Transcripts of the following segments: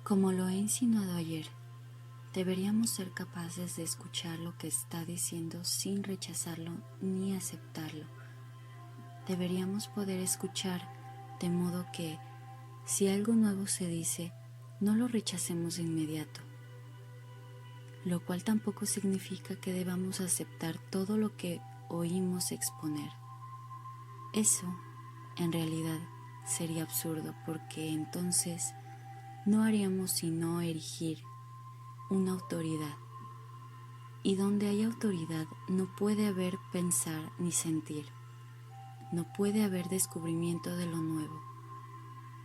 Como lo he insinuado ayer, deberíamos ser capaces de escuchar lo que está diciendo sin rechazarlo ni aceptarlo. Deberíamos poder escuchar de modo que, si algo nuevo se dice, no lo rechacemos de inmediato, lo cual tampoco significa que debamos aceptar todo lo que oímos exponer. Eso, en realidad, sería absurdo porque entonces no haríamos sino erigir una autoridad. Y donde hay autoridad no puede haber pensar ni sentir, no puede haber descubrimiento de lo nuevo.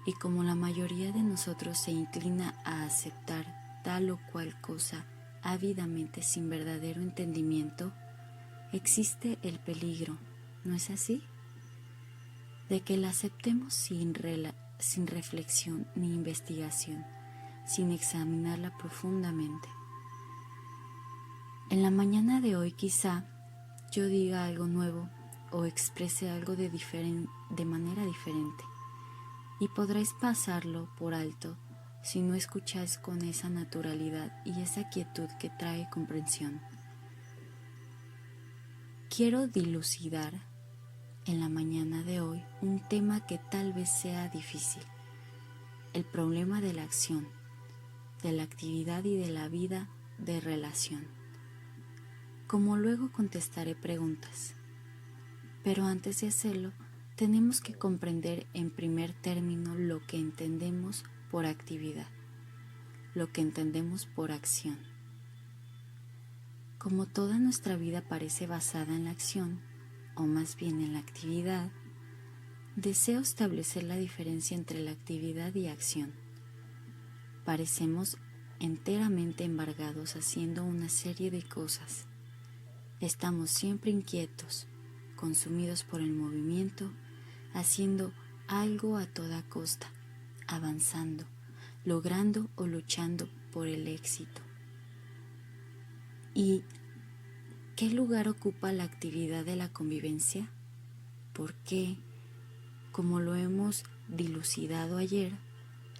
Y como la mayoría de nosotros se inclina a aceptar tal o cual cosa ávidamente sin verdadero entendimiento, existe el peligro, ¿no es así?, de que la aceptemos sin reflexión ni investigación, sin examinarla profundamente. En la mañana de hoy quizá yo diga algo nuevo o exprese algo de manera diferente, y podréis pasarlo por alto si no escucháis con esa naturalidad y esa quietud que trae comprensión. Quiero dilucidar en la mañana de hoy un tema que tal vez sea difícil: el problema de la acción, de la actividad y de la vida de relación. Como luego contestaré preguntas, pero antes de hacerlo tenemos que comprender en primer término lo que entendemos por actividad, lo que entendemos por acción. Como toda nuestra vida parece basada en la acción, o más bien en la actividad, deseo establecer la diferencia entre la actividad y acción. Parecemos enteramente embargados haciendo una serie de cosas. Estamos siempre inquietos, consumidos por el movimiento, haciendo algo a toda costa, avanzando, logrando o luchando por el éxito. ¿Y qué lugar ocupa la actividad de la convivencia? ¿Por qué? Como lo hemos dilucidado ayer,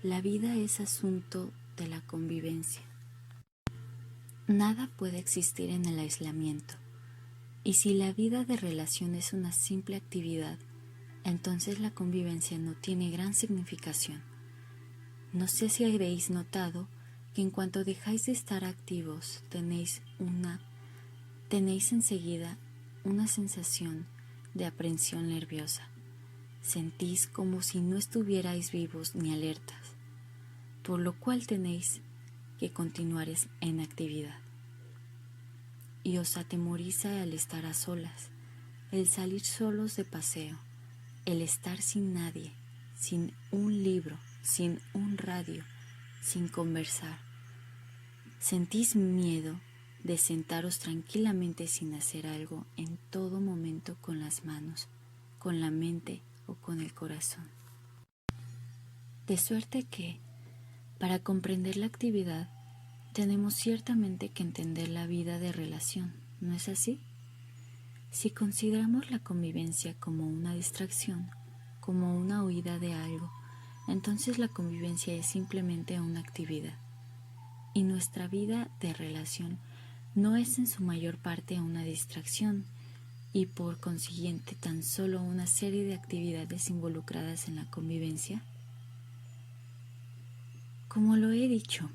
la vida es asunto de la convivencia. Nada puede existir en el aislamiento. Y si la vida de relación es una simple actividad, entonces la convivencia no tiene gran significación. No sé si habéis notado que en cuanto dejáis de estar activos, tenéis enseguida una sensación de aprensión nerviosa. Sentís como si no estuvierais vivos ni alertas, por lo cual tenéis que continuar en actividad. Y os atemoriza el estar a solas, el salir solos de paseo, el estar sin nadie, sin un libro, sin un radio, sin conversar. Sentís miedo de sentaros tranquilamente sin hacer algo en todo momento con las manos, con la mente o con el corazón. De suerte que, para comprender la actividad, tenemos ciertamente que entender la vida de relación, ¿no es así? Si consideramos la convivencia como una distracción, como una huida de algo, entonces la convivencia es simplemente una actividad. Y nuestra vida de relación no es en su mayor parte una distracción y por consiguiente tan solo una serie de actividades involucradas en la convivencia. Como lo he dicho,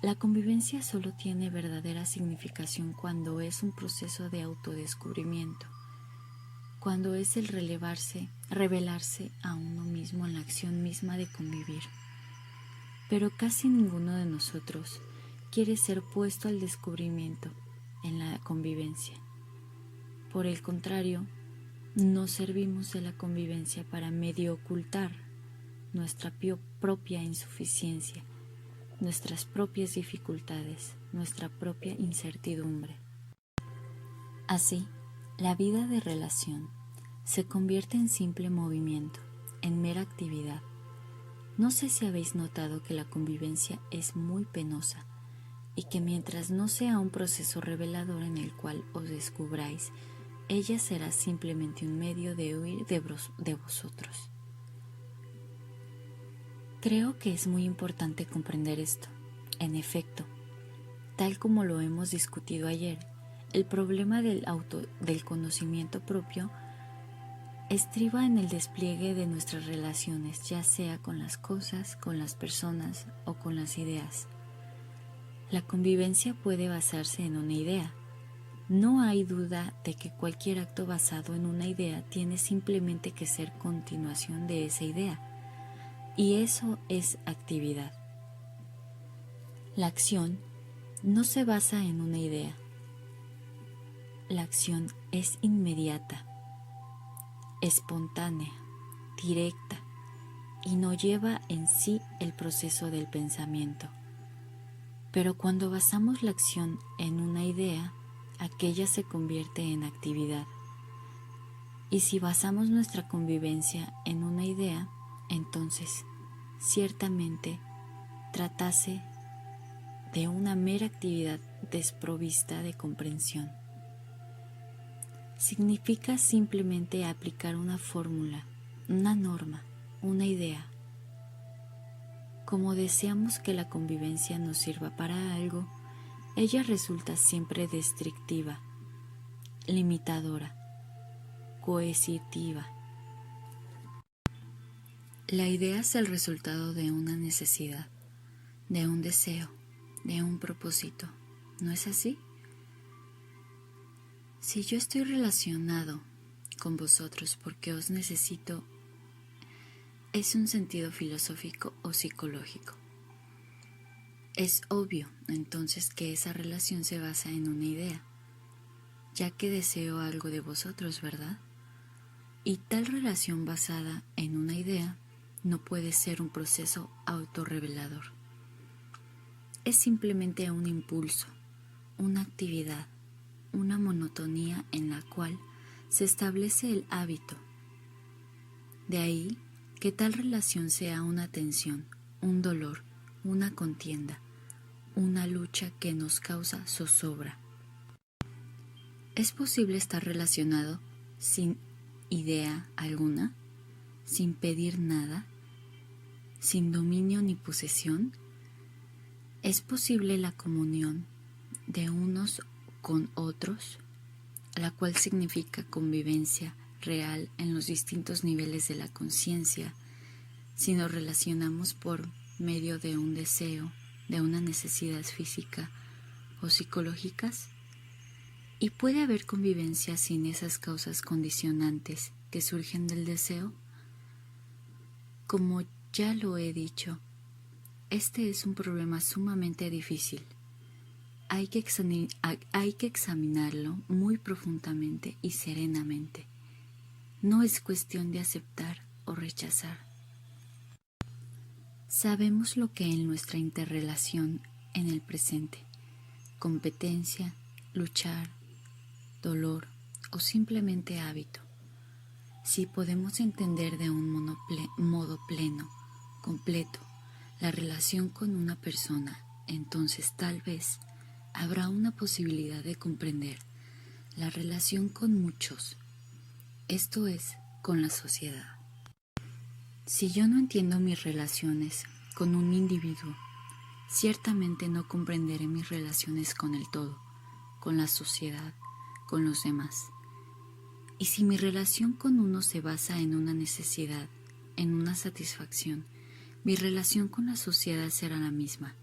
la convivencia solo tiene verdadera significación cuando es un proceso de autodescubrimiento, cuando es el revelarse a uno mismo en la acción misma de convivir. Pero casi ninguno de nosotros quiere ser puesto al descubrimiento en la convivencia. Por el contrario, nos servimos de la convivencia para medio ocultar nuestra propia insuficiencia, nuestras propias dificultades, nuestra propia incertidumbre. Así, la vida de relación se convierte en simple movimiento, en mera actividad. No sé si habéis notado que la convivencia es muy penosa y que mientras no sea un proceso revelador en el cual os descubráis, ella será simplemente un medio de huir de vosotros. Creo que es muy importante comprender esto. En efecto, tal como lo hemos discutido ayer, el problema del conocimiento propio estriba en el despliegue de nuestras relaciones, ya sea con las cosas, con las personas o con las ideas. La convivencia puede basarse en una idea. No hay duda de que cualquier acto basado en una idea tiene simplemente que ser continuación de esa idea, y eso es actividad. La acción no se basa en una idea. La acción es inmediata, espontánea, directa y no lleva en sí el proceso del pensamiento. Pero cuando basamos la acción en una idea, aquella se convierte en actividad. Y si basamos nuestra convivencia en una idea, entonces, ciertamente, tratase de una mera actividad desprovista de comprensión. Significa simplemente aplicar una fórmula, una norma, una idea. Como deseamos que la convivencia nos sirva para algo, ella resulta siempre restrictiva, limitadora, coercitiva. La idea es el resultado de una necesidad, de un deseo, de un propósito. ¿No es así? Si yo estoy relacionado con vosotros porque os necesito, es un sentido filosófico o psicológico. Es obvio, entonces, que esa relación se basa en una idea, ya que deseo algo de vosotros, ¿verdad? Y tal relación basada en una idea no puede ser un proceso autorrevelador. Es simplemente un impulso, una actividad, una monotonía en la cual se establece el hábito. De ahí que tal relación sea una tensión, un dolor, una contienda, una lucha que nos causa zozobra. ¿Es posible estar relacionado sin idea alguna, sin pedir nada, sin dominio ni posesión? ¿Es posible la comunión de unos con otros, la cual significa convivencia real en los distintos niveles de la conciencia, si nos relacionamos por medio de un deseo, de una necesidad física o psicológicas? ¿Y puede haber convivencia sin esas causas condicionantes que surgen del deseo? Como ya lo he dicho, este es un problema sumamente difícil. Hay que examinarlo muy profundamente y serenamente. No es cuestión de aceptar o rechazar. Sabemos lo que en nuestra interrelación en el presente, competencia, luchar, dolor o simplemente hábito. Si podemos entender de un modo pleno, completo, la relación con una persona, entonces tal vez habrá una posibilidad de comprender la relación con muchos, esto es, con la sociedad. Si yo no entiendo mis relaciones con un individuo, ciertamente no comprenderé mis relaciones con el todo, con la sociedad, con los demás. Y si mi relación con uno se basa en una necesidad, en una satisfacción, mi relación con la sociedad será la misma.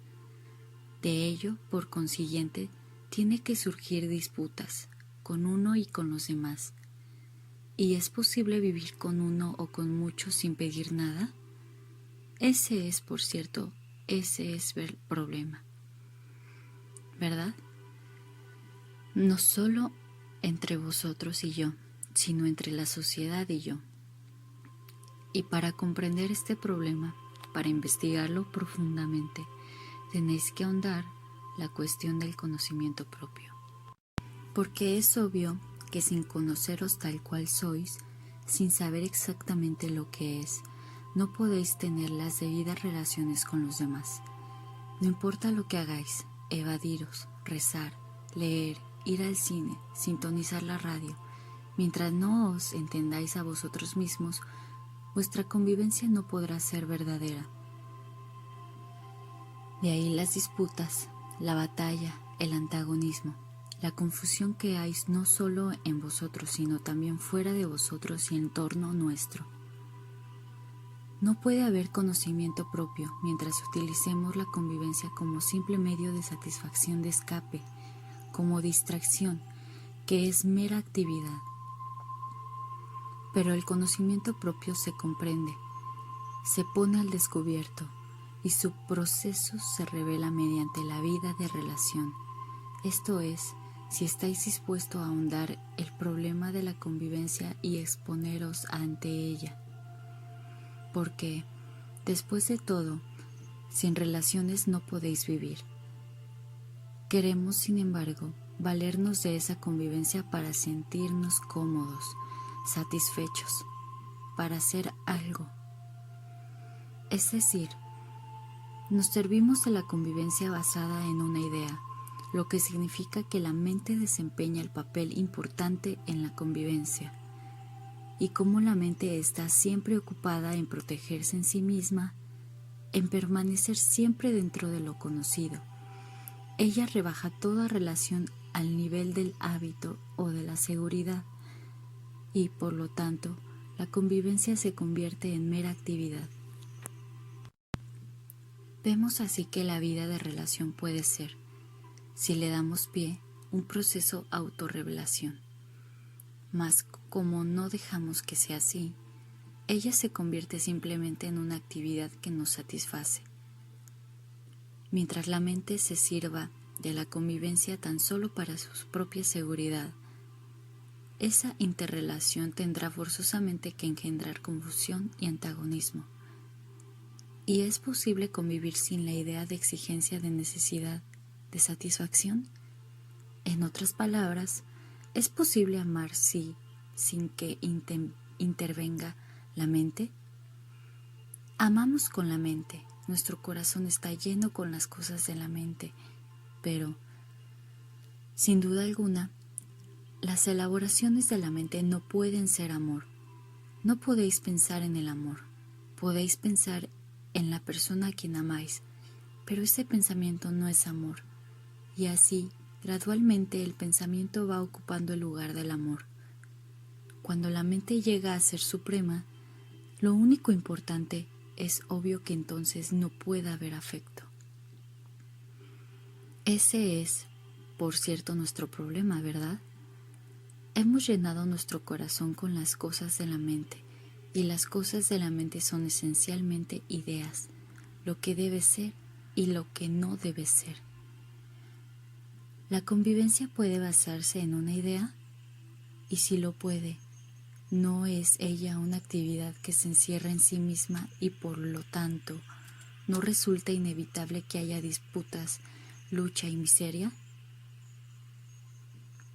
De ello, por consiguiente, tiene que surgir disputas con uno y con los demás. ¿Y es posible vivir con uno o con muchos sin pedir nada? Ese es, por cierto, ese es el problema, ¿verdad? No solo entre vosotros y yo, sino entre la sociedad y yo. Y para comprender este problema, para investigarlo profundamente, tenéis que ahondar la cuestión del conocimiento propio. Porque es obvio que sin conoceros tal cual sois, sin saber exactamente lo que es, no podéis tener las debidas relaciones con los demás. No importa lo que hagáis, evadiros, rezar, leer, ir al cine, sintonizar la radio, mientras no os entendáis a vosotros mismos, vuestra convivencia no podrá ser verdadera. De ahí las disputas, la batalla, el antagonismo, la confusión que hay no solo en vosotros, sino también fuera de vosotros y en torno nuestro. No puede haber conocimiento propio mientras utilicemos la convivencia como simple medio de satisfacción de escape, como distracción, que es mera actividad. Pero el conocimiento propio se comprende, se pone al descubierto y su proceso se revela mediante la vida de relación. Esto es, si estáis dispuestos a ahondar el problema de la convivencia y exponeros ante ella. Porque, después de todo, sin relaciones no podéis vivir. Queremos, sin embargo, valernos de esa convivencia para sentirnos cómodos, satisfechos, para hacer algo. Es decir, nos servimos de la convivencia basada en una idea, lo que significa que la mente desempeña el papel importante en la convivencia. Y como la mente está siempre ocupada en protegerse en sí misma, en permanecer siempre dentro de lo conocido, ella rebaja toda relación al nivel del hábito o de la seguridad y, por lo tanto, la convivencia se convierte en mera actividad. Vemos así que la vida de relación puede ser, si le damos pie, un proceso autorrevelación. Mas como no dejamos que sea así, ella se convierte simplemente en una actividad que nos satisface. Mientras la mente se sirva de la convivencia tan solo para su propia seguridad, esa interrelación tendrá forzosamente que engendrar confusión y antagonismo. ¿Y es posible convivir sin la idea de exigencia, de necesidad, de satisfacción? En otras palabras, ¿es posible amar sin que intervenga la mente? Amamos con la mente, nuestro corazón está lleno con las cosas de la mente, pero, sin duda alguna, las elaboraciones de la mente no pueden ser amor. No podéis pensar en el amor, podéis pensar en la persona a quien amáis, pero ese pensamiento no es amor, y así, gradualmente el pensamiento va ocupando el lugar del amor. Cuando la mente llega a ser suprema, lo único importante es obvio que entonces no pueda haber afecto. Ese es, por cierto, nuestro problema, ¿verdad? Hemos llenado nuestro corazón con las cosas de la mente, y las cosas de la mente son esencialmente ideas, lo que debe ser y lo que no debe ser. ¿La convivencia puede basarse en una idea? Y si lo puede, ¿no es ella una actividad que se encierra en sí misma y por lo tanto no resulta inevitable que haya disputas, lucha y miseria?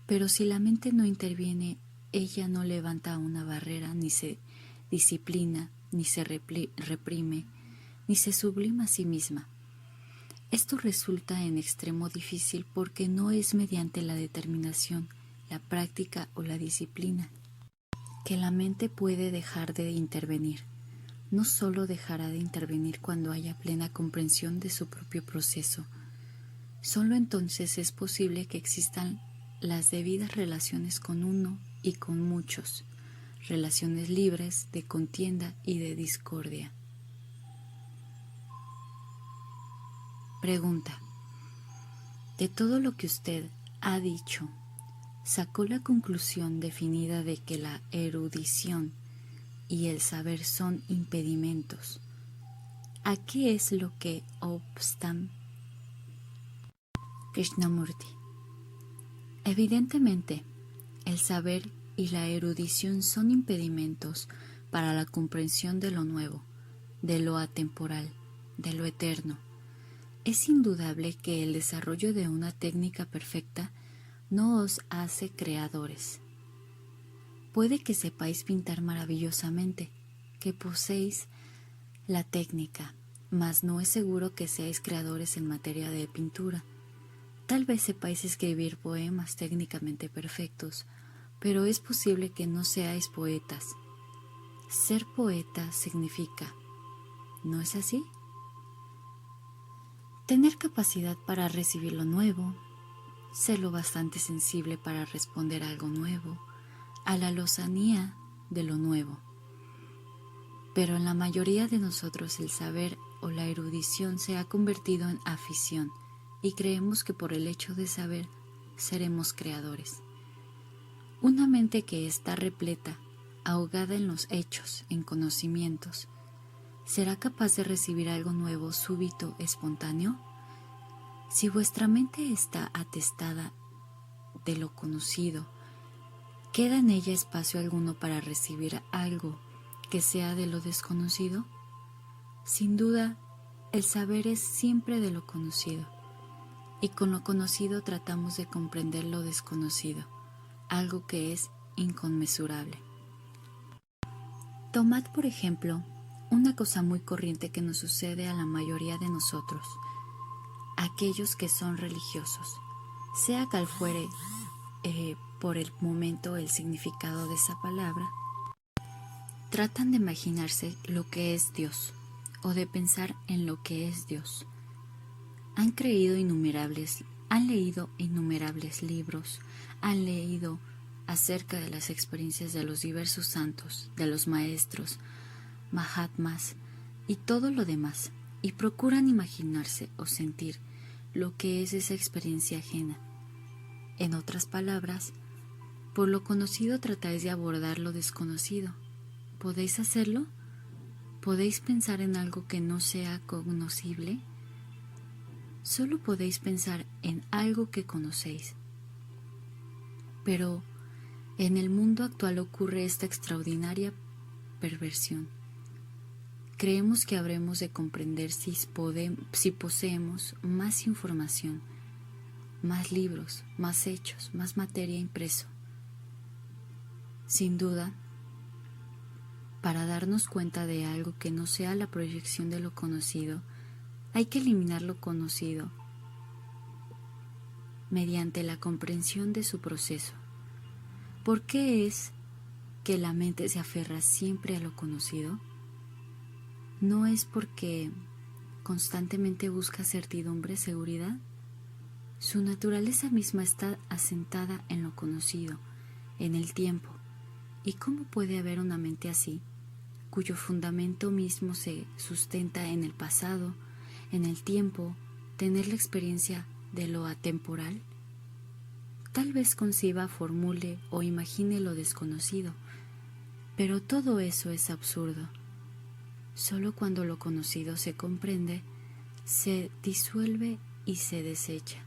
Pero si la mente no interviene, ella no levanta una barrera, ni se disciplina, ni se reprime, ni se sublima a sí misma. Esto resulta en extremo difícil porque no es mediante la determinación, la práctica o la disciplina que la mente puede dejar de intervenir. No solo dejará de intervenir cuando haya plena comprensión de su propio proceso. Solo entonces es posible que existan las debidas relaciones con uno y con muchos, relaciones libres de contienda y de discordia. Pregunta: de todo lo que usted ha dicho, ¿sacó la conclusión definida de que la erudición y el saber son impedimentos? ¿A qué es lo que obstan? Krishnamurti: evidentemente, el saber y la erudición son impedimentos para la comprensión de lo nuevo, de lo atemporal, de lo eterno. Es indudable que el desarrollo de una técnica perfecta no os hace creadores. Puede que sepáis pintar maravillosamente, que poseéis la técnica, mas no es seguro que seáis creadores en materia de pintura. Tal vez sepáis escribir poemas técnicamente perfectos, pero es posible que no seáis poetas. Ser poeta significa, ¿no es así? Tener capacidad para recibir lo nuevo, ser lo bastante sensible para responder a algo nuevo, a la lozanía de lo nuevo. Pero en la mayoría de nosotros el saber o la erudición se ha convertido en afición y creemos que por el hecho de saber seremos creadores. Una mente que está repleta, ahogada en los hechos, en conocimientos, ¿será capaz de recibir algo nuevo, súbito, espontáneo? Si vuestra mente está atestada de lo conocido, ¿queda en ella espacio alguno para recibir algo que sea de lo desconocido? Sin duda, el saber es siempre de lo conocido, y con lo conocido tratamos de comprender lo desconocido, algo que es inconmensurable. Tomad, por ejemplo, una cosa muy corriente que nos sucede a la mayoría de nosotros, aquellos que son religiosos, sea cual fuere por el momento el significado de esa palabra, tratan de imaginarse lo que es Dios o de pensar en lo que es Dios. Han leído innumerables libros, han leído acerca de las experiencias de los diversos santos, de los maestros, mahatmas y todo lo demás, y procuran imaginarse o sentir lo que es esa experiencia ajena. En otras palabras, por lo conocido tratáis de abordar lo desconocido. ¿Podéis hacerlo? ¿Podéis pensar en algo que no sea conocible? Solo podéis pensar en algo que conocéis. Pero en el mundo actual ocurre esta extraordinaria perversión. Creemos que habremos de comprender si poseemos más información, más libros, más hechos, más materia impreso. Sin duda, para darnos cuenta de algo que no sea la proyección de lo conocido, hay que eliminar lo conocido mediante la comprensión de su proceso. ¿Por qué es que la mente se aferra siempre a lo conocido? ¿No es porque constantemente busca certidumbre, seguridad? Su naturaleza misma está asentada en lo conocido, en el tiempo. ¿Y cómo puede haber una mente así, cuyo fundamento mismo se sustenta en el pasado, en el tiempo, tener la experiencia de lo atemporal? Tal vez conciba, formule o imagine lo desconocido, pero todo eso es absurdo. Solo cuando lo conocido se comprende, se disuelve y se desecha,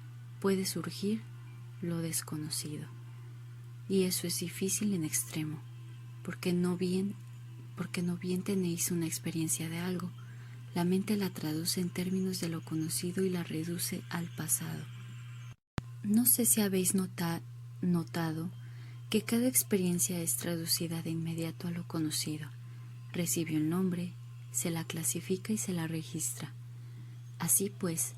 puede surgir lo desconocido. Y eso es difícil en extremo, porque no bien tenéis una experiencia de algo, la mente la traduce en términos de lo conocido y la reduce al pasado. No sé si habéis notado que cada experiencia es traducida de inmediato a lo conocido. Recibe un nombre, se la clasifica y se la registra. Así pues,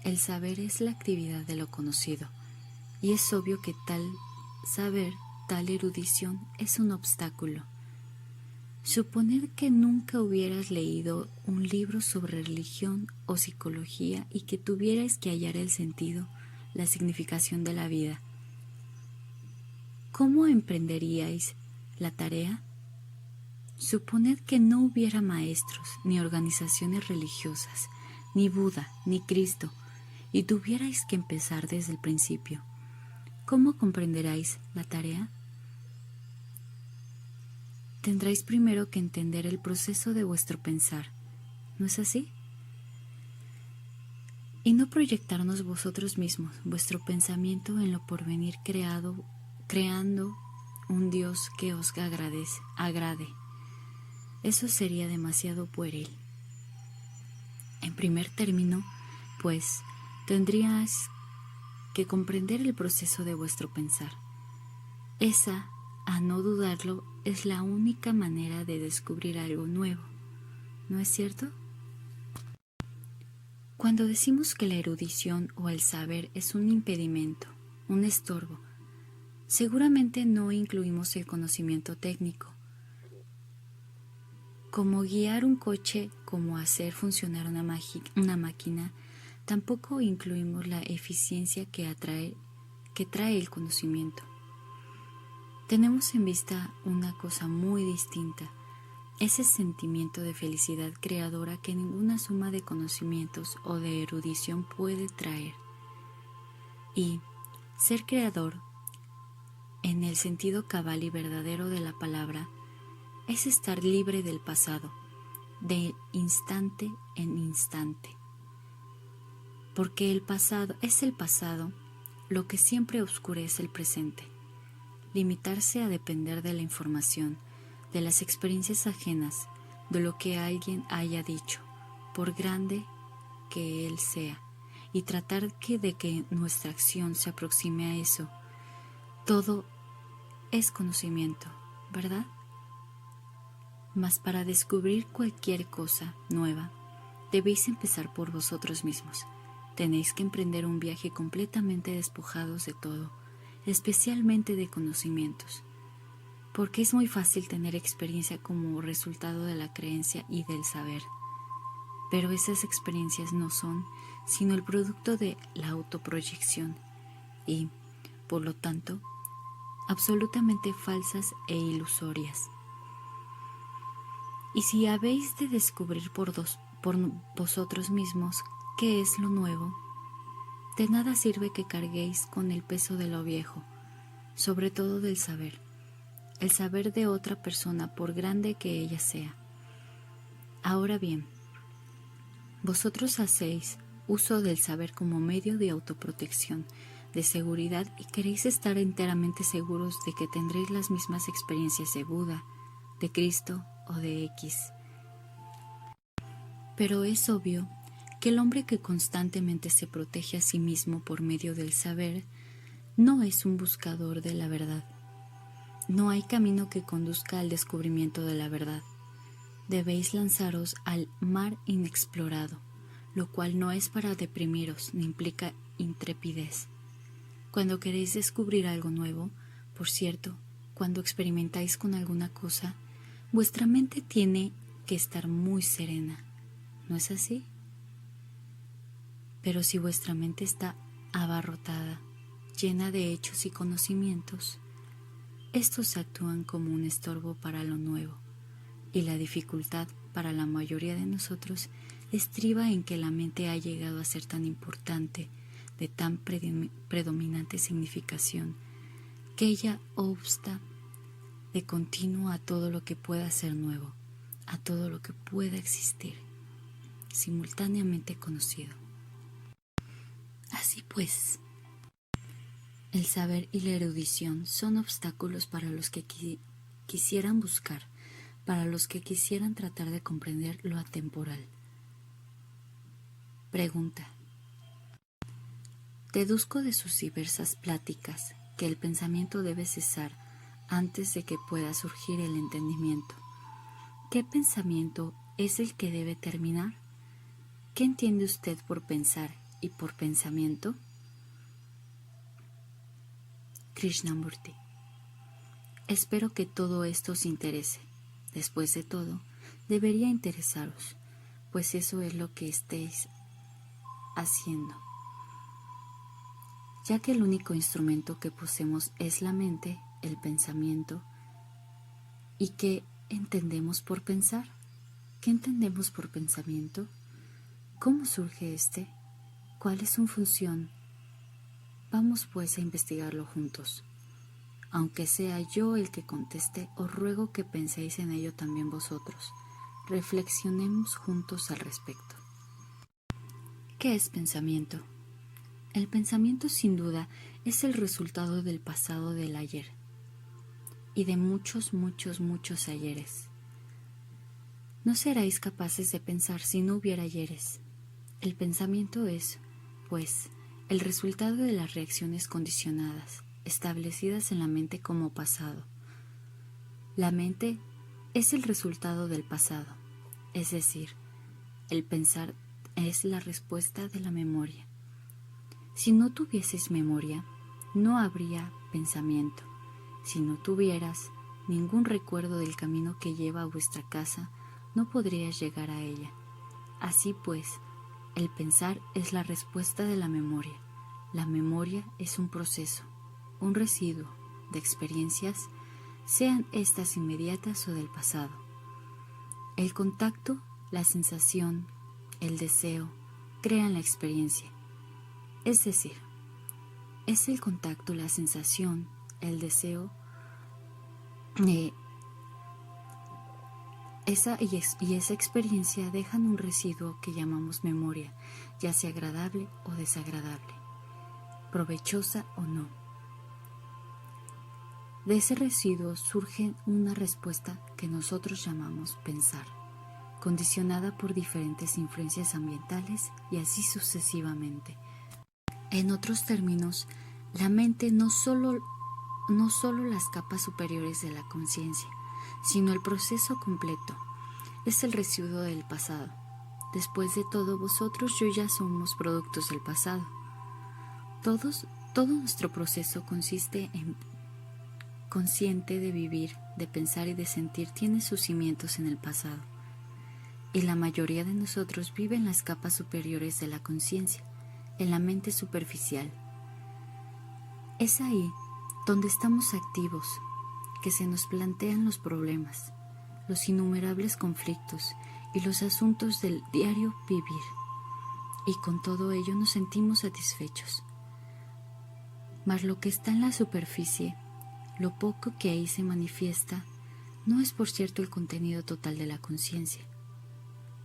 el saber es la actividad de lo conocido, y es obvio que tal saber, tal erudición es un obstáculo. Suponer que nunca hubieras leído un libro sobre religión o psicología y que tuvierais que hallar el sentido, la significación de la vida. ¿Cómo emprenderíais la tarea? Suponed que no hubiera maestros, ni organizaciones religiosas, ni Buda, ni Cristo, y tuvierais que empezar desde el principio. ¿Cómo comprenderáis la tarea? Tendréis primero que entender el proceso de vuestro pensar, ¿no es así? Y no proyectarnos vosotros mismos, vuestro pensamiento en lo porvenir creando un Dios que os agrade. Eso sería demasiado pueril. En primer término, pues, tendríais que comprender el proceso de vuestro pensar. Esa, a no dudarlo, es la única manera de descubrir algo nuevo, ¿no es cierto? Cuando decimos que la erudición o el saber es un impedimento, un estorbo, seguramente no incluimos el conocimiento técnico, como guiar un coche, como hacer funcionar una máquina. Tampoco incluimos la eficiencia que trae el conocimiento. Tenemos en vista una cosa muy distinta, ese sentimiento de felicidad creadora que ninguna suma de conocimientos o de erudición puede traer. Y ser creador, en el sentido cabal y verdadero de la palabra, es estar libre del pasado, de instante en instante. Porque el pasado lo que siempre oscurece el presente. Limitarse a depender de la información, de las experiencias ajenas, de lo que alguien haya dicho, por grande que él sea, y tratar de que nuestra acción se aproxime a eso. Todo es conocimiento, ¿verdad? Mas para descubrir cualquier cosa nueva, debéis empezar por vosotros mismos. Tenéis que emprender un viaje completamente despojados de todo, especialmente de conocimientos, porque es muy fácil tener experiencia como resultado de la creencia y del saber, pero esas experiencias no son sino el producto de la autoproyección y, por lo tanto, absolutamente falsas e ilusorias. Y si habéis de descubrir por vosotros mismos qué es lo nuevo, de nada sirve que carguéis con el peso de lo viejo, sobre todo del saber, el saber de otra persona por grande que ella sea. Ahora bien, vosotros hacéis uso del saber como medio de autoprotección, de seguridad, y queréis estar enteramente seguros de que tendréis las mismas experiencias de Buda, de Cristo o de X. Pero es obvio que el hombre que constantemente se protege a sí mismo por medio del saber no es un buscador de la verdad. No hay camino que conduzca al descubrimiento de la verdad. Debéis lanzaros al mar inexplorado, lo cual no es para deprimiros ni implica intrepidez. Cuando queréis descubrir algo nuevo, por cierto, cuando experimentáis con alguna cosa, vuestra mente tiene que estar muy serena, ¿no es así? Pero si vuestra mente está abarrotada, llena de hechos y conocimientos, estos actúan como un estorbo para lo nuevo, y la dificultad para la mayoría de nosotros estriba en que la mente ha llegado a ser tan importante, de tan predominante significación, que ella obsta de continuo a todo lo que pueda ser nuevo, a todo lo que pueda existir, simultáneamente conocido. Así pues, el saber y la erudición son obstáculos para los que quisieran buscar, para los que quisieran tratar de comprender lo atemporal. Pregunta. Deduzco de sus diversas pláticas que el pensamiento debe cesar antes de que pueda surgir el entendimiento. ¿Qué pensamiento es el que debe terminar? ¿Qué entiende usted por pensar y por pensamiento? Krishnamurti. Espero que todo esto os interese. Después de todo, debería interesaros, pues eso es lo que estéis haciendo. Ya que el único instrumento que poseemos es la mente, el pensamiento. ¿Y qué entendemos por pensar? ¿Qué entendemos por pensamiento? ¿Cómo surge este? ¿Cuál es su función? Vamos pues a investigarlo juntos. Aunque sea yo el que conteste, os ruego que penséis en ello también vosotros. Reflexionemos juntos al respecto. ¿Qué es pensamiento? El pensamiento sin duda es el resultado del pasado del ayer y de muchos ayeres. No seréis capaces de pensar si no hubiera ayeres. El pensamiento es, pues, el resultado de las reacciones condicionadas, establecidas en la mente como pasado. La mente es el resultado del pasado, es decir, el pensar es la respuesta de la memoria. Si no tuvieseis memoria, no habría pensamiento. Si no tuvieras ningún recuerdo del camino que lleva a vuestra casa, no podrías llegar a ella. Así pues, El pensar es la respuesta de la memoria. La memoria es un proceso, un residuo de experiencias, sean estas inmediatas o del pasado. El contacto, la sensación, el deseo, crean la experiencia. Es decir, es el contacto, la sensación, el deseo, esa experiencia dejan un residuo que llamamos memoria, ya sea agradable o desagradable, provechosa o no. De ese residuo surge una respuesta que nosotros llamamos pensar, condicionada por diferentes influencias ambientales y así sucesivamente. En otros términos, la mente no solo las capas superiores de la conciencia, sino el proceso completo. Es el residuo del pasado. Después de todo, vosotros y yo ya somos productos del pasado. Todo nuestro proceso consiste en consciente de vivir, de pensar y de sentir tiene sus cimientos en el pasado. Y la mayoría de nosotros vive en las capas superiores de la conciencia, en la mente superficial. Es ahí donde estamos activos, que se nos plantean los problemas, los innumerables conflictos y los asuntos del diario vivir. Y con todo ello nos sentimos satisfechos. Mas lo que está en la superficie, lo poco que ahí se manifiesta, no es por cierto el contenido total de la conciencia.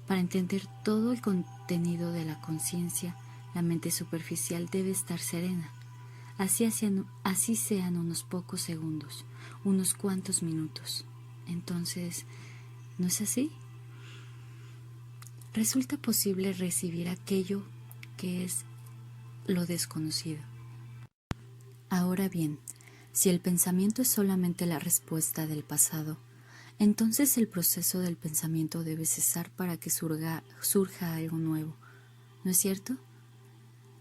Para entender todo el contenido de la conciencia, la mente superficial debe estar serena. Así sean unos pocos segundos, unos cuantos minutos. Entonces, ¿no es así? Resulta posible recibir aquello que es lo desconocido. Ahora bien, si el pensamiento es solamente la respuesta del pasado, entonces el proceso del pensamiento debe cesar para que surja algo nuevo, ¿no es cierto?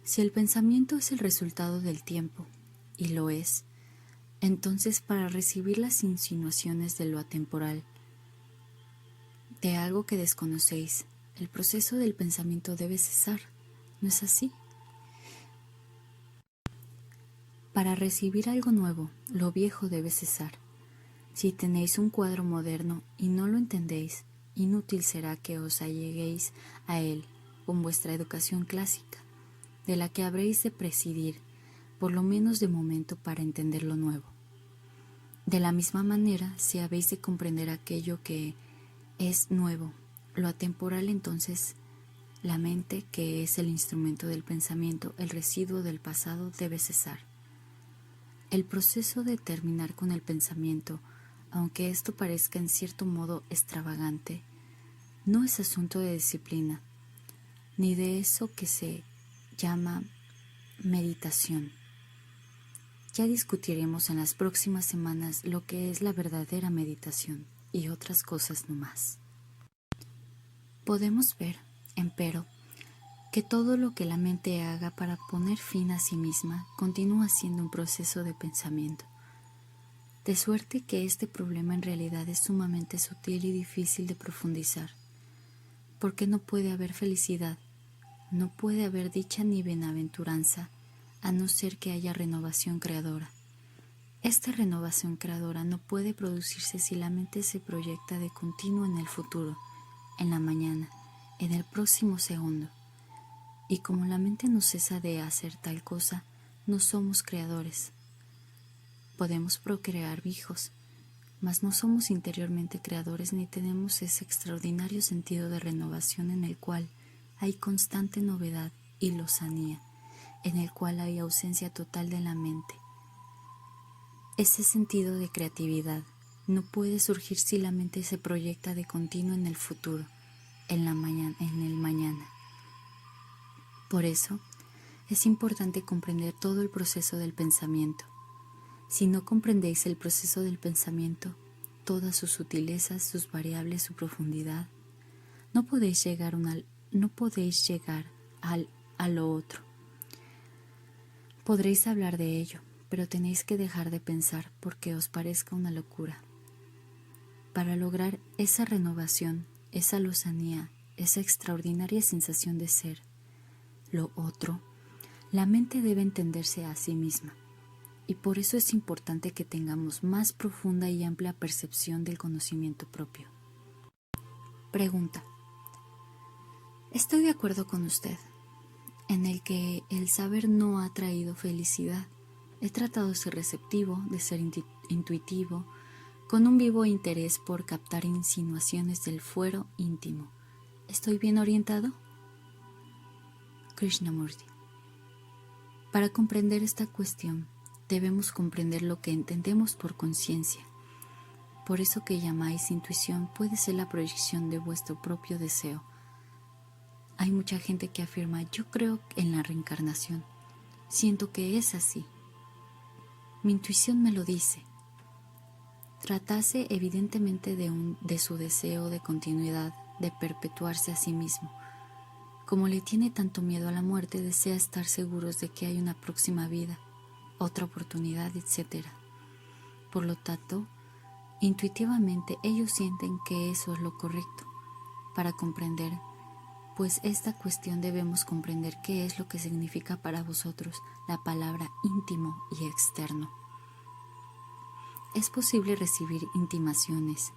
Si el pensamiento es el resultado del tiempo, y lo es, entonces para recibir las insinuaciones de lo atemporal, de algo que desconocéis, el proceso del pensamiento debe cesar, ¿no es así? Para recibir algo nuevo, lo viejo debe cesar. Si tenéis un cuadro moderno y no lo entendéis, inútil será que os alleguéis a él con vuestra educación clásica, de la que habréis de prescindir, por lo menos de momento, para entender lo nuevo. De la misma manera, si habéis de comprender aquello que es nuevo, lo atemporal, entonces la mente, que es el instrumento del pensamiento, el residuo del pasado, debe cesar. El proceso de terminar con el pensamiento, aunque esto parezca en cierto modo extravagante, no es asunto de disciplina, ni de eso que se llama meditación. Ya discutiremos en las próximas semanas lo que es la verdadera meditación y otras cosas no más. Podemos ver, empero, que todo lo que la mente haga para poner fin a sí misma continúa siendo un proceso de pensamiento. De suerte que este problema en realidad es sumamente sutil y difícil de profundizar, porque no puede haber felicidad, no puede haber dicha ni bienaventuranza, a no ser que haya renovación creadora. Esta renovación creadora no puede producirse si la mente se proyecta de continuo en el futuro, en la mañana, en el próximo segundo. Y como la mente no cesa de hacer tal cosa, no somos creadores. Podemos procrear hijos, mas no somos interiormente creadores ni tenemos ese extraordinario sentido de renovación en el cual hay constante novedad y lozanía, en el cual hay ausencia total de la mente. Ese sentido de creatividad no puede surgir si la mente se proyecta de continuo en el futuro, en el mañana. Por eso, es importante comprender todo el proceso del pensamiento. Si no comprendéis el proceso del pensamiento, todas sus sutilezas, sus variables, su profundidad, no podéis llegar a lo otro. Podréis hablar de ello, pero tenéis que dejar de pensar porque os parezca una locura. Para lograr esa renovación, esa lozanía, esa extraordinaria sensación de ser, lo otro, la mente debe entenderse a sí misma, y por eso es importante que tengamos más profunda y amplia percepción del conocimiento propio. Pregunta. Estoy de acuerdo con usted, en el que el saber no ha traído felicidad. He tratado de ser receptivo, de ser intuitivo, con un vivo interés por captar insinuaciones del fuero íntimo. ¿Estoy bien orientado? Krishnamurti. Para comprender esta cuestión, debemos comprender lo que entendemos por conciencia. Por eso que llamáis intuición puede ser la proyección de vuestro propio deseo. Hay mucha gente que afirma, yo creo en la reencarnación. Siento que es así. Mi intuición me lo dice. Tratase evidentemente de su deseo de continuidad, de perpetuarse a sí mismo. Como le tiene tanto miedo a la muerte, desea estar seguros de que hay una próxima vida, otra oportunidad, etc. Por lo tanto, intuitivamente ellos sienten que eso es lo correcto. Para comprender, pues esta cuestión debemos comprender qué es lo que significa para vosotros la palabra íntimo y externo. Es posible recibir intimaciones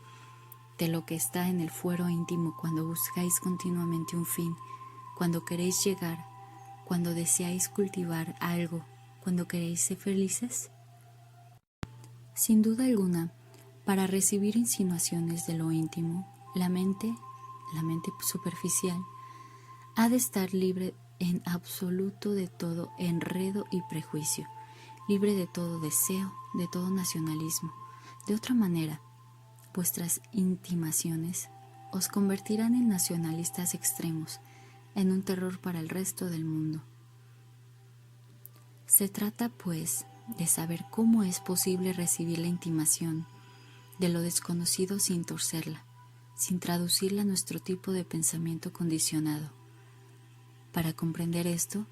de lo que está en el fuero íntimo cuando buscáis continuamente un fin, cuando queréis llegar, cuando deseáis cultivar algo, cuando queréis ser felices. Sin duda alguna, para recibir insinuaciones de lo íntimo, la mente superficial, ha de estar libre en absoluto de todo enredo y prejuicio, libre de todo deseo, de todo nacionalismo. De otra manera, vuestras intimaciones os convertirán en nacionalistas extremos, en un terror para el resto del mundo. Se trata, pues, de saber cómo es posible recibir la intimación de lo desconocido sin torcerla, sin traducirla a nuestro tipo de pensamiento condicionado. Para comprender esto,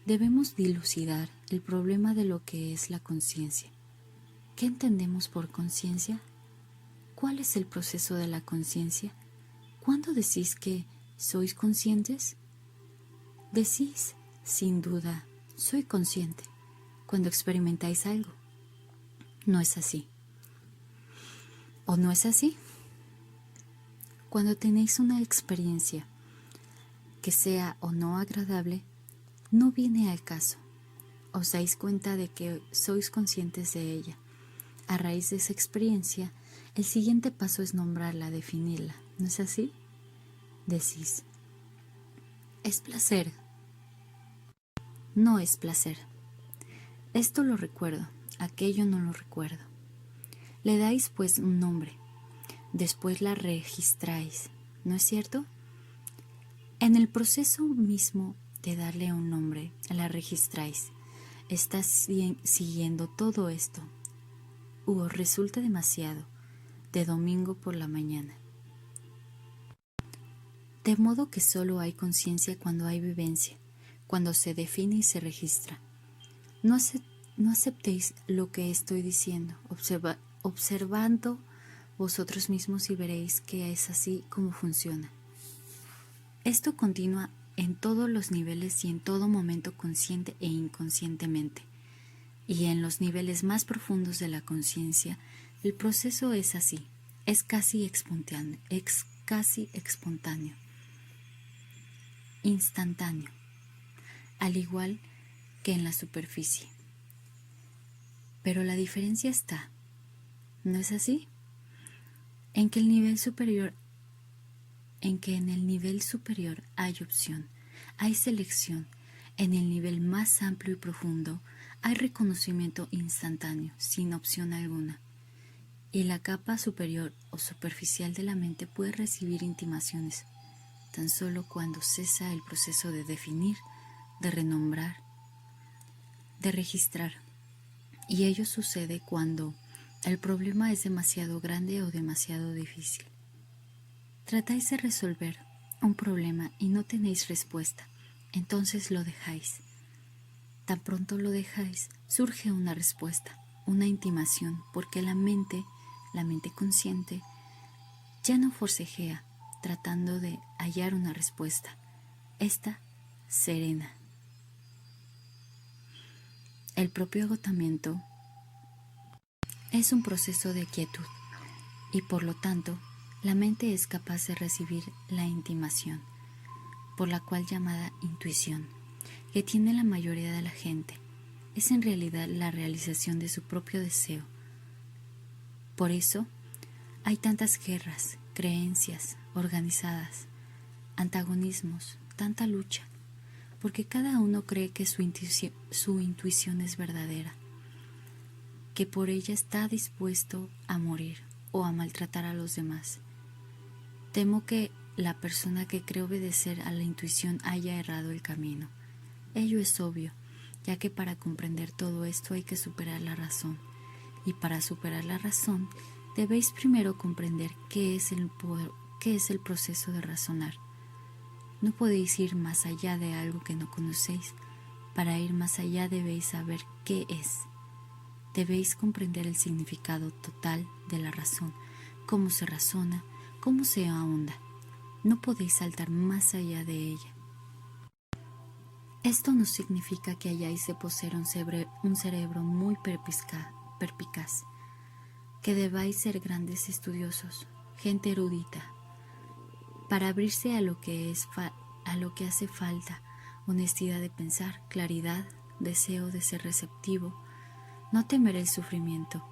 debemos dilucidar el problema de lo que es la conciencia. ¿Qué entendemos por conciencia? ¿Cuál es el proceso de la conciencia? ¿Cuándo decís que sois conscientes? Decís, sin duda, soy consciente, cuando experimentáis algo. No es así. ¿O no es así? Cuando tenéis una experiencia que sea o no agradable, no viene al caso. Os dais cuenta de que sois conscientes de ella. A raíz de esa experiencia, el siguiente paso es nombrarla, definirla. ¿No es así? Decís, ¿es placer? No es placer. Esto lo recuerdo, aquello no lo recuerdo. Le dais pues un nombre. Después la registráis, ¿no es cierto? En el proceso mismo de darle un nombre, la registráis. Estás siguiendo todo esto. Os resulta demasiado, de domingo por la mañana. De modo que solo hay conciencia cuando hay vivencia, cuando se define y se registra. No aceptéis lo que estoy diciendo, observando vosotros mismos y veréis que es así como funciona. Esto continúa en todos los niveles y en todo momento, consciente e inconscientemente. Y en los niveles más profundos de la conciencia, el proceso es así, es casi espontáneo, instantáneo, al igual que en la superficie. Pero la diferencia está, ¿no es así? En que en el nivel superior hay opción, hay selección. En el nivel más amplio y profundo hay reconocimiento instantáneo, sin opción alguna. Y la capa superior o superficial de la mente puede recibir intimaciones, tan solo cuando cesa el proceso de definir, de renombrar, de registrar. Y ello sucede cuando el problema es demasiado grande o demasiado difícil. Tratáis de resolver un problema y no tenéis respuesta, entonces lo dejáis. Tan pronto lo dejáis, surge una respuesta, una intimación, porque la mente consciente, ya no forcejea tratando de hallar una respuesta. Esta serena, El propio agotamiento es un proceso de quietud y por lo tanto la mente es capaz de recibir la intimación, por la cual llamada intuición, que tiene la mayoría de la gente. Es en realidad la realización de su propio deseo. Por eso hay tantas guerras, creencias organizadas, antagonismos, tanta lucha, porque cada uno cree que su intuición es verdadera, que por ella está dispuesto a morir o a maltratar a los demás. Temo que la persona que cree obedecer a la intuición haya errado el camino. Ello es obvio, ya que para comprender todo esto hay que superar la razón, y para superar la razón debéis primero comprender qué es el proceso de razonar. No podéis ir más allá de algo que no conocéis. Para ir más allá debéis saber qué es. Debéis comprender el significado total de la razón, cómo se razona, cómo se ahonda. No podéis saltar más allá de ella. Esto no significa que hayáis de poseer un cerebro muy perspicaz, que debáis ser grandes estudiosos, gente erudita, para abrirse a lo que hace falta: honestidad de pensar, claridad, deseo de ser receptivo, no temer el sufrimiento.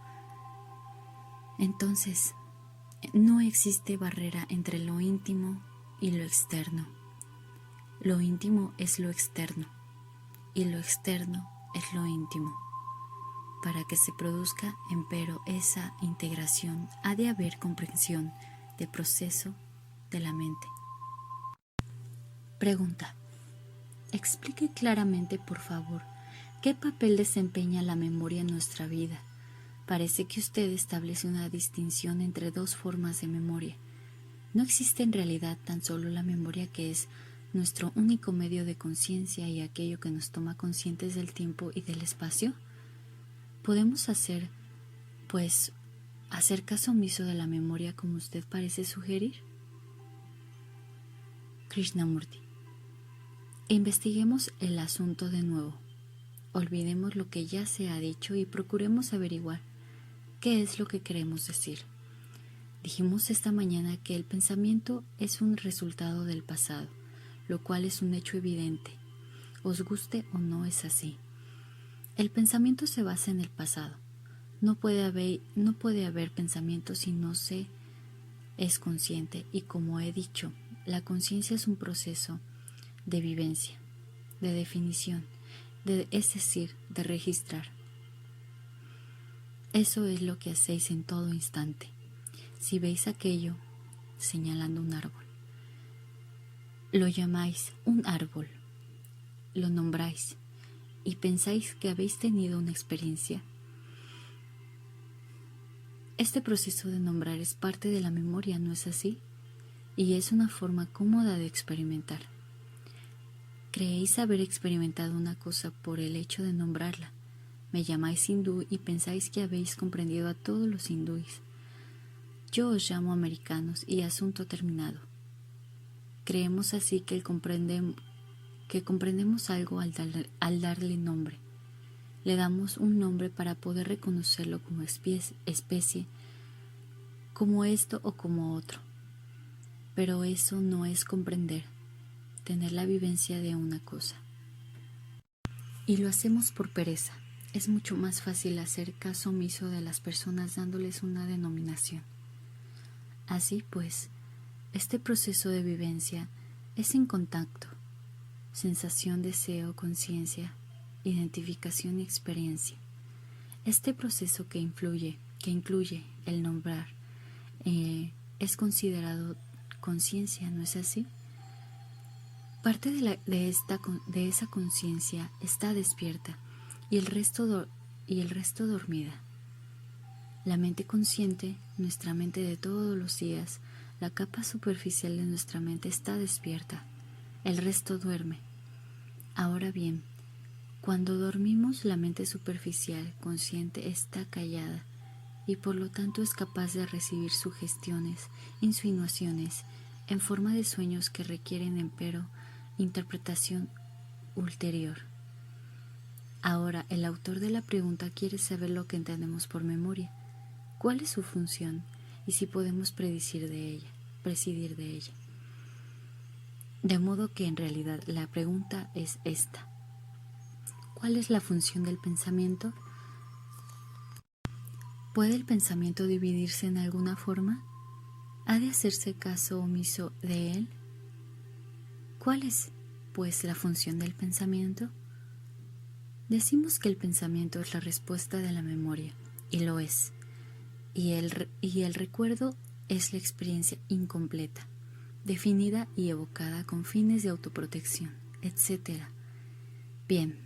Entonces, no existe barrera entre lo íntimo y lo externo. Lo íntimo es lo externo y lo externo es lo íntimo. Para que se produzca, empero, esa integración, ha de haber comprensión de proceso de la mente. Pregunta: explique claramente, por favor, ¿qué papel desempeña la memoria en nuestra vida? Parece que usted establece una distinción entre dos formas de memoria. ¿No existe en realidad tan solo la memoria, que es nuestro único medio de conciencia, y aquello que nos toma conscientes del tiempo y del espacio? ¿Podemos hacer caso omiso de la memoria, como usted parece sugerir? Krishnamurti: investiguemos el asunto de nuevo. Olvidemos lo que ya se ha dicho y procuremos averiguar qué es lo que queremos decir. Dijimos esta mañana que el pensamiento es un resultado del pasado, lo cual es un hecho evidente. Os guste o no, es así. El pensamiento se basa en el pasado. No puede haber pensamiento si no se es consciente, y como he dicho, la conciencia es un proceso de vivencia, de definición, es decir, de registrar. Eso es lo que hacéis en todo instante. Si veis aquello, señalando un árbol, lo llamáis un árbol, lo nombráis y pensáis que habéis tenido una experiencia. Este proceso de nombrar es parte de la memoria, ¿no es así? Y es una forma cómoda de experimentar. Creéis haber experimentado una cosa por el hecho de nombrarla. Me llamáis hindú y pensáis que habéis comprendido a todos los hindúes. Yo os llamo americanos y asunto terminado. Creemos así que comprendemos algo al darle nombre. Le damos un nombre para poder reconocerlo como especie, como esto o como otro. Pero eso no es comprender, tener la vivencia de una cosa. Y lo hacemos por pereza. Es mucho más fácil hacer caso omiso de las personas dándoles una denominación. Así pues, este proceso de vivencia es en contacto, sensación, deseo, conciencia, identificación y experiencia. Este proceso que incluye el nombrar es considerado conciencia, ¿no es así? Parte de esa conciencia está despierta y el resto dormida. La mente consciente, nuestra mente de todos los días, la capa superficial de nuestra mente está despierta, el resto duerme. Ahora bien, cuando dormimos, la mente superficial, consciente, está callada y por lo tanto es capaz de recibir sugestiones, insinuaciones, en forma de sueños que requieren, empero, interpretación ulterior. Ahora, el autor de la pregunta quiere saber lo que entendemos por memoria, cuál es su función y si podemos prescindir de ella. De modo que en realidad la pregunta es esta: ¿cuál es la función del pensamiento? ¿Puede el pensamiento dividirse en alguna forma? ¿Ha de hacerse caso omiso de él? ¿Cuál es, pues, la función del pensamiento? Decimos que el pensamiento es la respuesta de la memoria, y lo es, y el recuerdo es la experiencia incompleta, definida y evocada con fines de autoprotección, etc. Bien,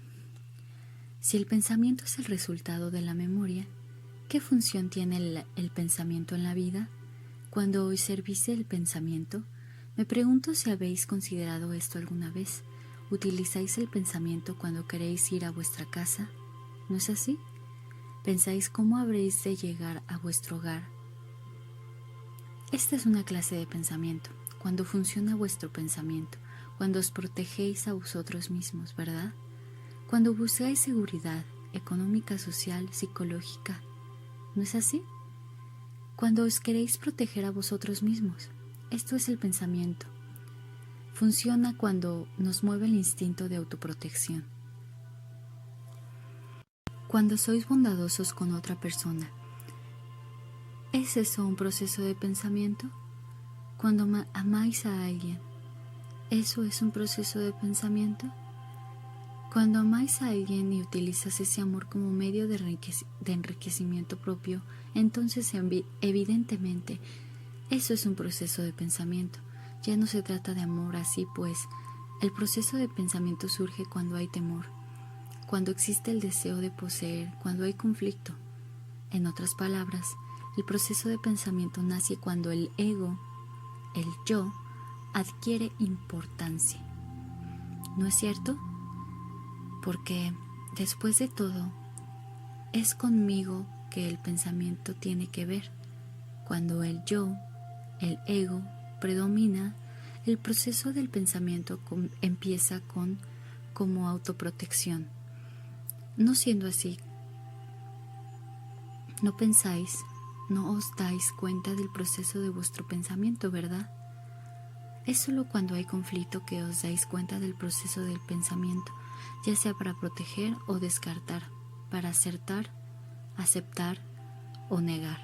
si el pensamiento es el resultado de la memoria, ¿qué función tiene el pensamiento en la vida? Cuando observéis el pensamiento, me pregunto si habéis considerado esto alguna vez. ¿Utilizáis el pensamiento cuando queréis ir a vuestra casa? ¿No es así? ¿Pensáis cómo habréis de llegar a vuestro hogar? Esta es una clase de pensamiento, cuando funciona vuestro pensamiento, cuando os protegéis a vosotros mismos, ¿verdad? Cuando buscáis seguridad económica, social, psicológica, ¿no es así? Cuando os queréis proteger a vosotros mismos, esto es el pensamiento. Funciona cuando nos mueve el instinto de autoprotección. Cuando sois bondadosos con otra persona, ¿es eso un proceso de pensamiento? Cuando amáis a alguien, ¿eso es un proceso de pensamiento? Cuando amáis a alguien y utilizas ese amor como medio de enriquecimiento propio, entonces evidentemente eso es un proceso de pensamiento. Ya no se trata de amor así, pues el proceso de pensamiento surge cuando hay temor, cuando existe el deseo de poseer, cuando hay conflicto. En otras palabras, el proceso de pensamiento nace cuando el ego, el yo, adquiere importancia. ¿No es cierto? Porque, después de todo, es conmigo que el pensamiento tiene que ver. Cuando el yo, el ego, predomina, el proceso del pensamiento empieza como autoprotección. No siendo así, no pensáis, no os dais cuenta del proceso de vuestro pensamiento, ¿verdad? Es solo cuando hay conflicto que os dais cuenta del proceso del pensamiento, ya sea para proteger o descartar, para acertar, aceptar o negar.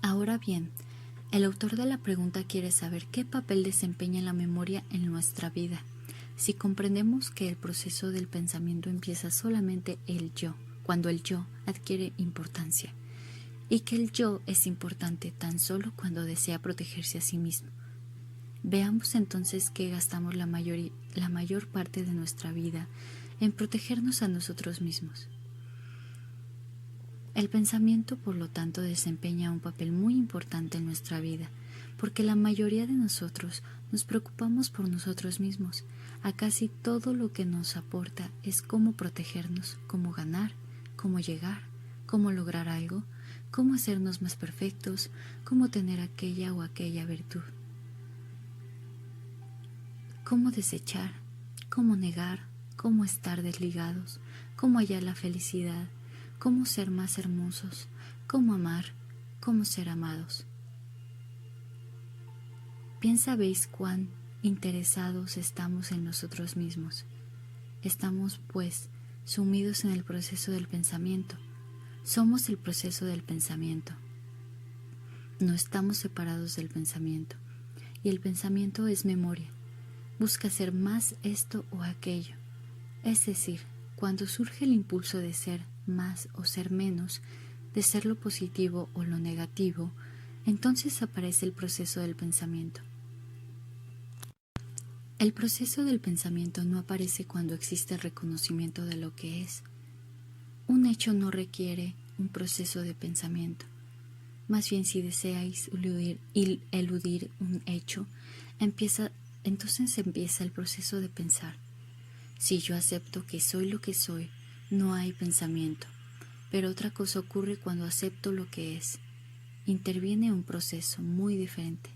Ahora bien, el autor de la pregunta quiere saber qué papel desempeña la memoria en nuestra vida. Si comprendemos que el proceso del pensamiento empieza solamente cuando el yo adquiere importancia, y que el yo es importante tan solo cuando desea protegerse a sí mismo. Veamos entonces que gastamos la mayor parte de nuestra vida en protegernos a nosotros mismos. El pensamiento, por lo tanto, desempeña un papel muy importante en nuestra vida, porque la mayoría de nosotros nos preocupamos por nosotros mismos. A casi todo lo que nos aporta es cómo protegernos, cómo ganar, cómo llegar, cómo lograr algo, cómo hacernos más perfectos, cómo tener aquella o aquella virtud, cómo desechar, cómo negar, cómo estar desligados, cómo hallar la felicidad, cómo ser más hermosos, cómo amar, cómo ser amados. Bien sabéis cuán interesados estamos en nosotros mismos. Estamos, pues, sumidos en el proceso del pensamiento. Somos el proceso del pensamiento. No estamos separados del pensamiento. Y el pensamiento es memoria. Busca ser más esto o aquello. Es decir, cuando surge el impulso de ser más o ser menos, de ser lo positivo o lo negativo, entonces aparece el proceso del pensamiento. El proceso del pensamiento no aparece cuando existe el reconocimiento de lo que es. Un hecho no requiere un proceso de pensamiento. Más bien, si deseáis eludir un hecho, entonces empieza el proceso de pensar. Si yo acepto que soy lo que soy, no hay pensamiento. Pero otra cosa ocurre cuando acepto lo que es. Interviene un proceso muy diferente,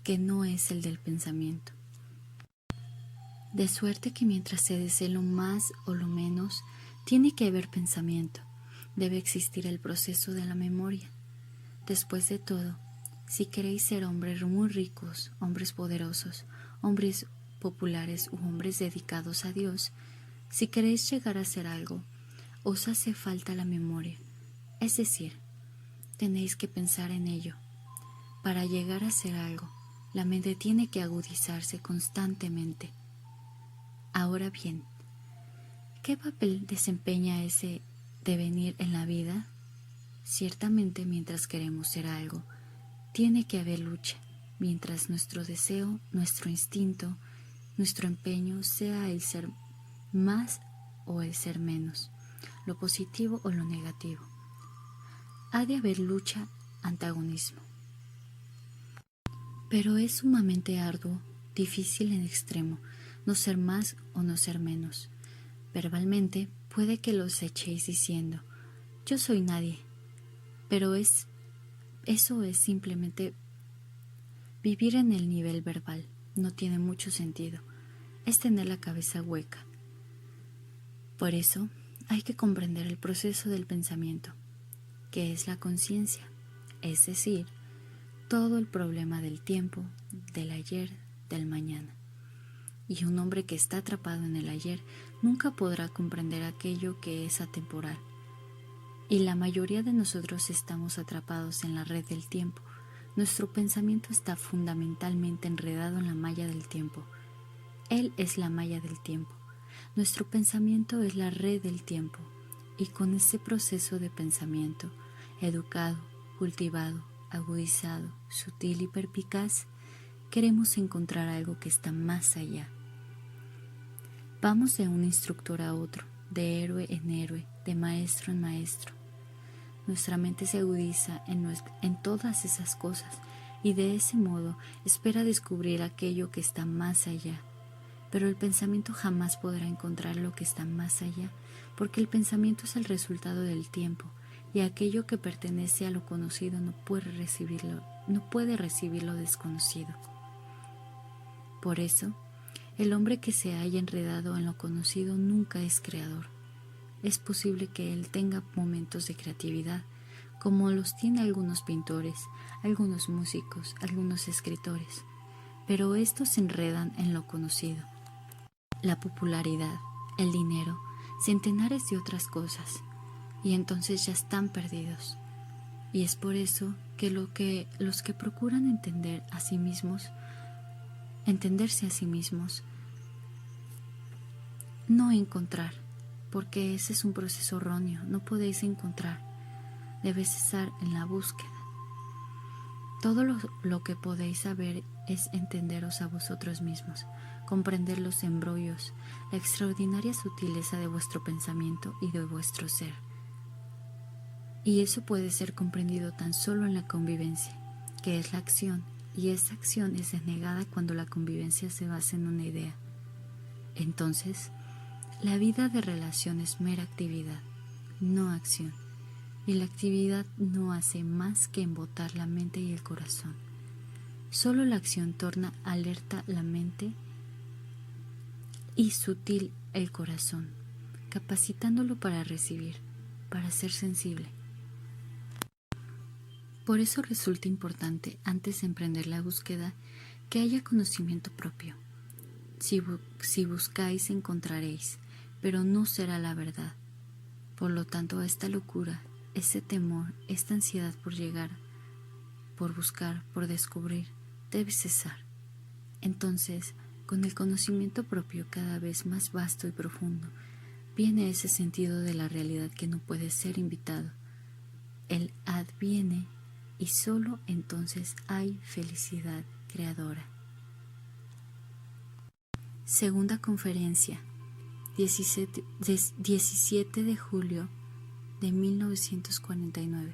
que no es el del pensamiento. De suerte que mientras se desee lo más o lo menos, tiene que haber pensamiento, debe existir el proceso de la memoria. Después de todo, si queréis ser hombres muy ricos, hombres poderosos, hombres populares u hombres dedicados a Dios, si queréis llegar a ser algo, os hace falta la memoria, es decir, tenéis que pensar en ello. Para llegar a ser algo, la mente tiene que agudizarse constantemente. Ahora bien, ¿qué papel desempeña ese devenir en la vida? Ciertamente, mientras queremos ser algo, tiene que haber lucha, mientras nuestro deseo, nuestro instinto, nuestro empeño sea el ser más o el ser menos, lo positivo o lo negativo. Ha de haber lucha, antagonismo. Pero es sumamente arduo, difícil en extremo, no ser más o no ser menos. Verbalmente puede que los echéis diciendo, yo soy nadie, pero eso es simplemente vivir en el nivel verbal, no tiene mucho sentido, es tener la cabeza hueca. Por eso hay que comprender el proceso del pensamiento, que es la conciencia, es decir, todo el problema del tiempo, del ayer, del mañana. Y un hombre que está atrapado en el ayer nunca podrá comprender aquello que es atemporal. Y la mayoría de nosotros estamos atrapados en la red del tiempo. Nuestro pensamiento está fundamentalmente enredado en la malla del tiempo. Él es la malla del tiempo. Nuestro pensamiento es la red del tiempo. Y con ese proceso de pensamiento, educado, cultivado, agudizado, sutil y perspicaz, queremos encontrar algo que está más allá. Vamos de un instructor a otro, de héroe en héroe, de maestro en maestro. Nuestra mente se agudiza en todas esas cosas y de ese modo espera descubrir aquello que está más allá. Pero el pensamiento jamás podrá encontrar lo que está más allá, porque el pensamiento es el resultado del tiempo y aquello que pertenece a lo conocido no puede recibir lo desconocido. Por eso, el hombre que se haya enredado en lo conocido nunca es creador. Es posible que él tenga momentos de creatividad, como los tiene algunos pintores, algunos músicos, algunos escritores, pero estos se enredan en lo conocido. La popularidad, el dinero, centenares de otras cosas, y entonces ya están perdidos. Y es por eso que los que procuran entenderse a sí mismos, no encontrar, porque ese es un proceso erróneo, no podéis encontrar, debes estar en la búsqueda. Todo lo que podéis saber es entenderos a vosotros mismos, comprender los embrollos, la extraordinaria sutileza de vuestro pensamiento y de vuestro ser. Y eso puede ser comprendido tan solo en la convivencia, que es la acción, y esa acción es denegada cuando la convivencia se basa en una idea. Entonces, la vida de relación es mera actividad, no acción, y la actividad no hace más que embotar la mente y el corazón. Solo la acción torna alerta la mente y sutil el corazón, capacitándolo para recibir, para ser sensible. Por eso resulta importante, antes de emprender la búsqueda, que haya conocimiento propio. Si buscáis, encontraréis, pero no será la verdad. Por lo tanto, esta locura, ese temor, esta ansiedad por llegar, por buscar, por descubrir, debe cesar. Entonces, con el conocimiento propio cada vez más vasto y profundo, viene ese sentido de la realidad que no puede ser invitado. Él adviene y solo entonces hay felicidad creadora. Segunda conferencia, 17 de julio de 1949.